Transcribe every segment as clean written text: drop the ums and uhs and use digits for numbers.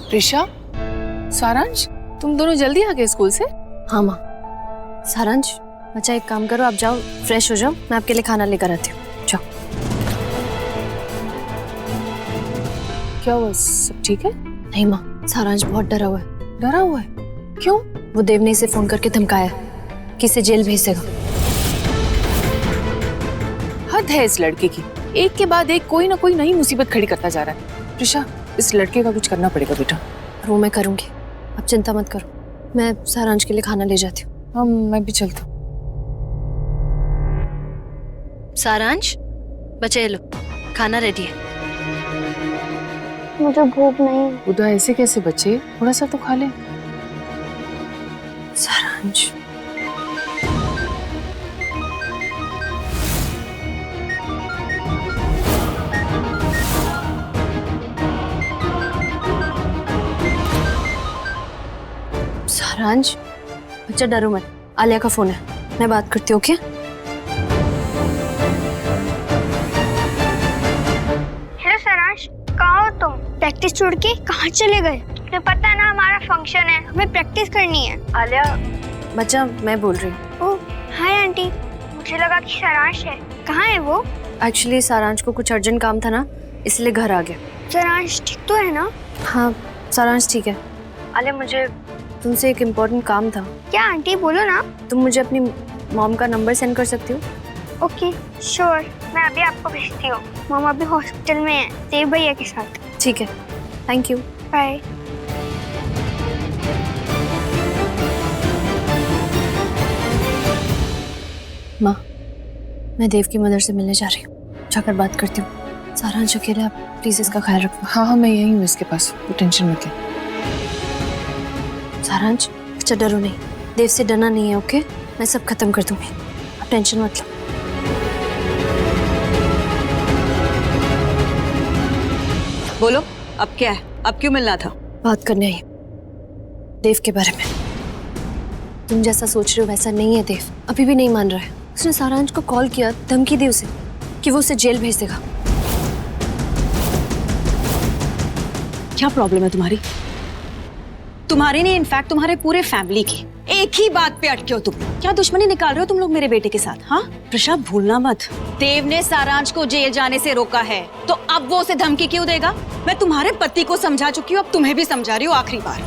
प्रिशा, सारांश, तुम दोनों जल्दी आ गए स्कूल से? हाँ माँ। सारांश, बच्चा एक काम करो, आप जाओ फ्रेश हो जाओ, मैं आपके लिए खाना लेकर आती हूँ। जाओ। क्या हुआ, सब ठीक है? नहीं माँ, सारांश बहुत डरा हुआ है। डरा हुआ है? क्यों? वो देव ने इसे फोन करके धमकाया कि इसे जेल भेज देगा। हद है इस लड़के की, एक के बाद एक कोई ना कोई नई मुसीबत खड़ी करता जा रहा है। प्रिशा, इस लड़के का कुछ करना पड़ेगा बेटा। और वो मैं करूँगी, आप चिंता मत करो। मैं सारांश के लिए खाना ले जाती हूँ। हाँ, मैं भी चलता हूँ। सारांश, बच्चे लो, खाना रेडी है। मुझे भूख नहीं। उदा, ऐसे कैसे बच्चे, थोड़ा सा तो खा ले। सारांश, सारांश, बच्चा डरो मत। आलिया का फोन है, मैं बात करती हूँ। ओके? हेलो सारांश, कहाँ हो तुम? प्रैक्टिस छोड़ के कहाँ चले गए? तुम्हें पता है ना हमारा फंक्शन है, हमें प्रैक्टिस करनी है। आलिया, बच्चा मैं बोल रही हूँ। ओह हाय आंटी, मुझे लगा कि सारांश है। कहाँ है वो? एक्चुअली सारांश को कुछ अर्जेंट काम था ना, इसलिए घर आ गया। सारांश ठीक तो है ना? हाँ, सारांश ठीक है। आलिया, मुझे तुमसे एक इम्पोर्टेंट काम था। क्या आंटी, बोलो ना। तुम मुझे अपनी मॉम का नंबर सेंड कर सकती हो? ओके श्योर, मैं अभी आपको भेजती हूँ। मामा अभी हॉस्पिटल में है, देव भैया के साथ। ठीक है, थैंक यू। बाय। माँ, मैं देव की मदर से मिलने जा रही हूँ, जाकर बात करती हूँ। सारांश अकेले, आप प्लीज इसका ख्याल रखो। हाँ हाँ, मैं यहीं हूँ इसके पास, तो टेंशन मत ले। सारांश, बच्चा डरो नहीं, देव से डरना नहीं है। ओके, मैं सब खत्म कर दूंगी, आप टेंशन मत लो। बोलो, अब क्या है? अब क्यों मिलना था? बात करने आई देव के बारे में। तुम जैसा सोच रहे हो वैसा नहीं है देव, अभी भी नहीं मान रहा है। उसने सारांश को कॉल किया, धमकी दी उसे कि वो उसे जेल भेज देगा। क्या प्रॉब्लम है तुम्हारी? तुम्हारी नहीं, इनफैक्ट तुम्हारे पूरे फैमिली की। एक ही बात पे अटके हो तुम। क्या दुश्मनी निकाल रहे हो तुम लोग मेरे बेटे के साथ? हाँ, प्रशांत भूलना मत, देव ने सारांश को जेल जाने से रोका है, तो अब वो उसे धमकी क्यों देगा? मैं तुम्हारे पति को समझा चुकी हूँ, अब तुम्हें भी समझा रही हूँ आखिरी बार।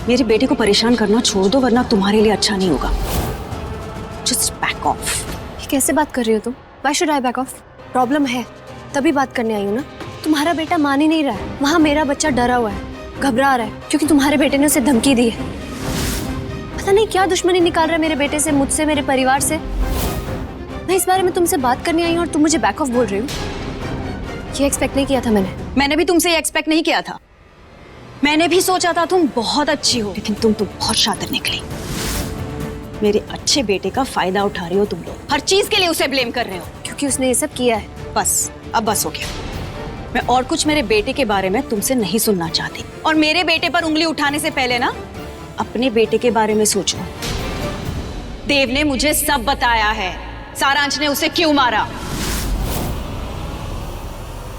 मेरे बेटे को परेशान करना छोड़ दो, वरना तुम्हारे लिए अच्छा नहीं होगा। Just back of. ये कैसे बात कर रही हो तुम? Why should I back off? Problem है, तभी बात करने आई हूँ ना। तुम्हारा बेटा मान ही नहीं रहा है, वहाँ मेरा बच्चा डरा हुआ है, घबरा रहा है, क्योंकि तुम्हारे बेटे ने उसे धमकी दी है। पता नहीं क्या दुश्मनी निकाल रहा है मेरे बेटे से, मुझसे, मेरे परिवार से। मैं इस बारे में तुमसे बात करने आई हूँ और तुम मुझे बैक ऑफ बोल रही हो। ये एक्सपेक्ट नहीं किया था मैंने भी तुमसे ये एक्सपेक्ट नहीं किया था। मैंने भी सोचा था तुम बहुत अच्छी हो, लेकिन तुम तो बहुत शातिर निकली। मेरे अच्छे बेटे का फायदा उठा रहे हो तुम लोग, हर चीज के लिए उसे ब्लेम कर रहे हो। क्योंकि उसने ये सब किया है। बस, अब बस हो गया। मैं और कुछ मेरे बेटे के बारे में तुमसे नहीं सुनना चाहती। और मेरे बेटे पर उंगली उठाने से पहले ना, अपने बेटे के बारे में सोचो। देव ने मुझे सब बताया है, सारांश ने उसे क्यों मारा।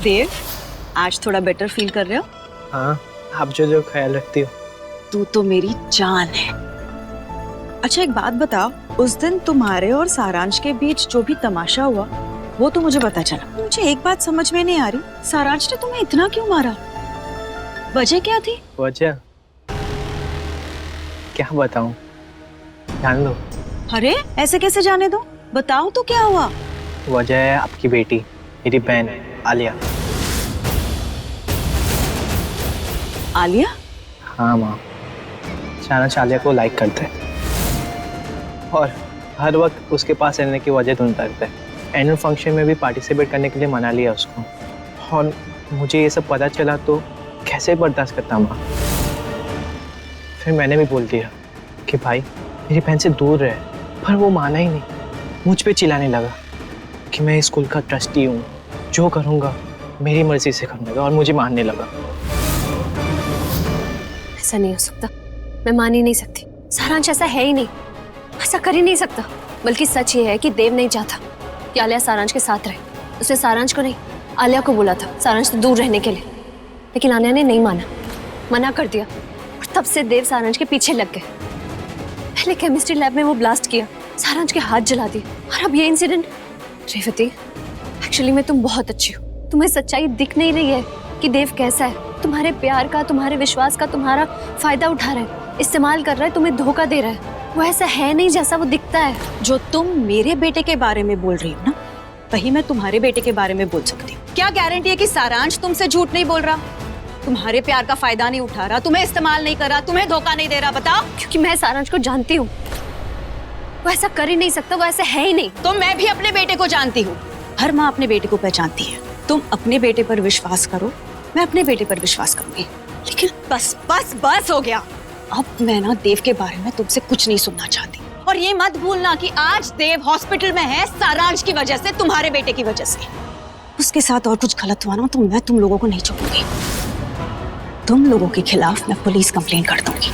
देव, आज थोड़ा बेटर फील कर रहे हो? हाँ, आप जो ख्याल रखती हो। तू तो मेरी जान है। अच्छा एक बात बताओ, उस दिन तुम्हारे और सारांश के बीच जो भी तमाशा हुआ, वो तो मुझे पता चला। मुझे एक बात समझ में नहीं आ रही, सारांश ने तुम्हें इतना क्यों मारा? वजह क्या थी? वजह क्या बताऊं, जान दो। अरे ऐसे कैसे जाने दो, बताओ तो क्या हुआ? वजह है आपकी बेटी, मेरी बहन आलिया। आलिया? हाँ माँ, सारांश आलिया को लाइक करते हैं और हर वक्त उसके पास रहने की वजह ढूंढता रहता है। एनुअल फंक्शन में भी पार्टिसिपेट करने के लिए मना लिया उसको, और मुझे ये सब पता चला तो कैसे बर्दाश्त करता माँ। फिर मैंने भी बोल दिया कि भाई मेरी बहन से दूर रहे, पर वो माना ही नहीं। मुझ पे चिल्लाने लगा कि मैं स्कूल का ट्रस्टी हूँ, जो करूँगा मेरी मर्जी से करूँगा, और मुझे मारने लगा। ऐसा नहीं हो सकता, मैं मान ही नहीं सकती। सारांश ऐसा है ही नहीं, ऐसा कर ही नहीं सकता। बल्कि सच ये है कि देव नहीं चाहता कि आलिया सारांश के साथ रहे। उसने सारांश को नहीं, आलिया को बोला था सारांश से दूर रहने के लिए, लेकिन आलिया ने नहीं माना। मना कर दिया और तब से देव सारंश के पीछे लग गए। पहले केमिस्ट्री लैब में वो ब्लास्ट किया, सारंश के हाथ जला दिए, और अब ये इंसिडेंट। रेवती, एक्चुअली मैं तुम बहुत अच्छी हो, तुम्हें सच्चाई दिख नहीं रही है कि देव कैसा है। तुम्हारे प्यार का, तुम्हारे विश्वास का तुम्हारा फायदा उठा रहा है, इस्तेमाल कर रहा है, तुम्हें धोखा दे रहा है। वो ऐसा है नहीं जैसा वो दिखता है। जो तुम मेरे बेटे के बारे में बोल रही हो ना, वही मैं तुम्हारे बेटे के बारे में बोल सकती हूँ। क्या गारंटी है कि सारांश तुमसे झूठ नहीं बोल रहा, तुम्हारे प्यार का फायदा नहीं उठा रहा, तुम्हें इस्तेमाल नहीं कर रहा, तुम्हें धोखा नहीं दे रहा? बताओ। क्योंकि मैं सारांश को जानती हूँ, वो ऐसा कर ही नहीं सकता, वो ऐसा है ही नहीं। तो मैं भी अपने बेटे को जानती हूँ, हर माँ अपने बेटे को पहचानती है। तुम अपने बेटे पर विश्वास करो, मैं अपने बेटे पर विश्वास करूंगी। लेकिन बस बस बस हो गया। अब मैं ना देव के बारे में तुमसे कुछ नहीं सुनना चाहती। और ये मत भूलना कि आज देव हॉस्पिटल में है सारांश की वजह से, तुम्हारे बेटे की वजह से। उसके साथ और कुछ गलत हुआ ना तो मैं तुम लोगों को नहीं छोड़ूंगी। तुम लोगों के खिलाफ मैं पुलिस कंप्लेंट कर दूंगी।